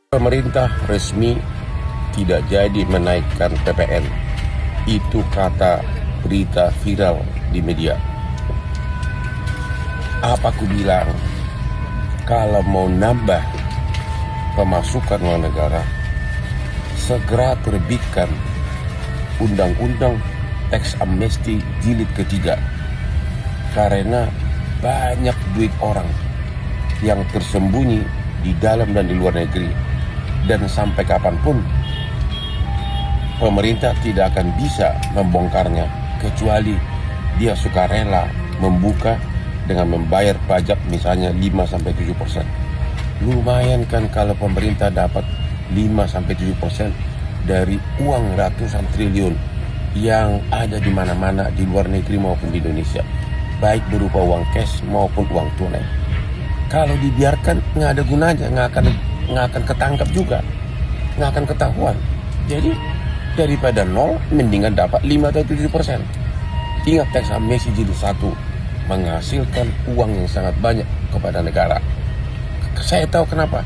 Pemerintah resmi tidak jadi menaikkan PPN. Itu kata berita viral di media. Apa aku bilang? Kalau mau nambah pemasukan uang negara, segera terbitkan Undang-Undang Teks Amnesti Jilid ketiga. Karena banyak duit orang yang tersembunyi di dalam dan di luar negeri. Dan sampai kapanpun pemerintah tidak akan bisa membongkarnya kecuali dia sukarela membuka dengan membayar pajak misalnya 5-7%. Lumayan kan kalau pemerintah dapat 5-7% dari uang ratusan triliun yang ada di mana-mana di luar negeri maupun di Indonesia, baik berupa uang cash maupun uang tunai. Kalau dibiarkan nggak ada gunanya, nggak akan ketangkap juga, nggak akan ketahuan. Jadi daripada nol, mendingan dapat 5-7%. Ingat, teks amnesti jilid 1 menghasilkan uang yang sangat banyak kepada negara. Saya tahu kenapa.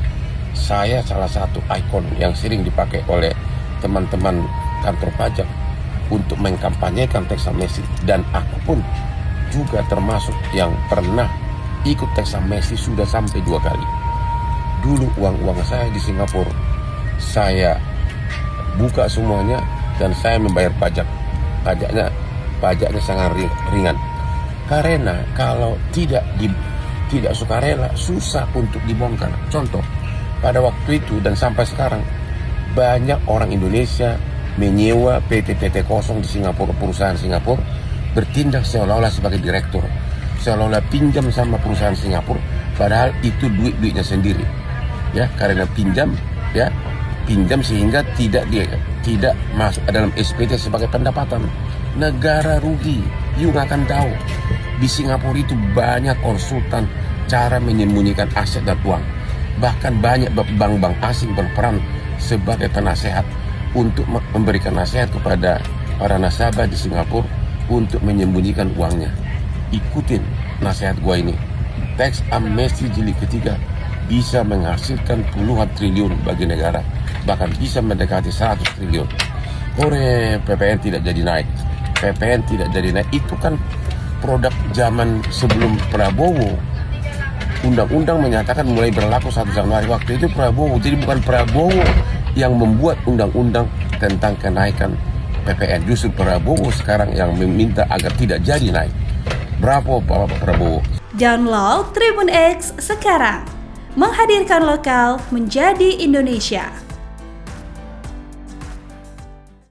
Saya salah satu ikon yang sering dipakai oleh teman-teman kantor pajak untuk mengkampanyekan teks amnesti, dan aku pun juga termasuk yang pernah ikut teks amnesti sudah sampai 2 kali. Dulu uang-uang saya di Singapura, saya buka semuanya dan saya membayar pajak. Pajaknya sangat ringan. Karena kalau tidak sukarela, susah untuk dibongkar. Contoh, pada waktu itu dan sampai sekarang, banyak orang Indonesia menyewa PT-PT kosong di Singapura, perusahaan Singapura, bertindak seolah-olah sebagai direktur, seolah-olah pinjam sama perusahaan Singapura, padahal itu duit-duitnya sendiri. Ya, karena pinjam sehingga tidak masuk dalam SPT sebagai pendapatan. Negara rugi. You nggak akan tahu. Di Singapura itu banyak konsultan cara menyembunyikan aset dan uang. Bahkan banyak bank-bank asing berperan sebagai penasehat untuk memberikan nasihat kepada para nasabah di Singapura untuk menyembunyikan uangnya. Ikutin nasihat gua ini. Teks amnesti jilid ketiga bisa menghasilkan puluhan triliun bagi negara, bahkan bisa mendekati 100 triliun. PPN tidak jadi naik. PPN tidak jadi naik itu kan produk zaman sebelum Prabowo. Undang-undang menyatakan mulai berlaku 1 Januari, waktu itu Prabowo. Jadi bukan Prabowo yang membuat undang-undang tentang kenaikan PPN. Justru Prabowo sekarang yang meminta agar tidak jadi naik. Bravo Bapak Prabowo. Download Tribun X sekarang. Menghadirkan lokal menjadi Indonesia.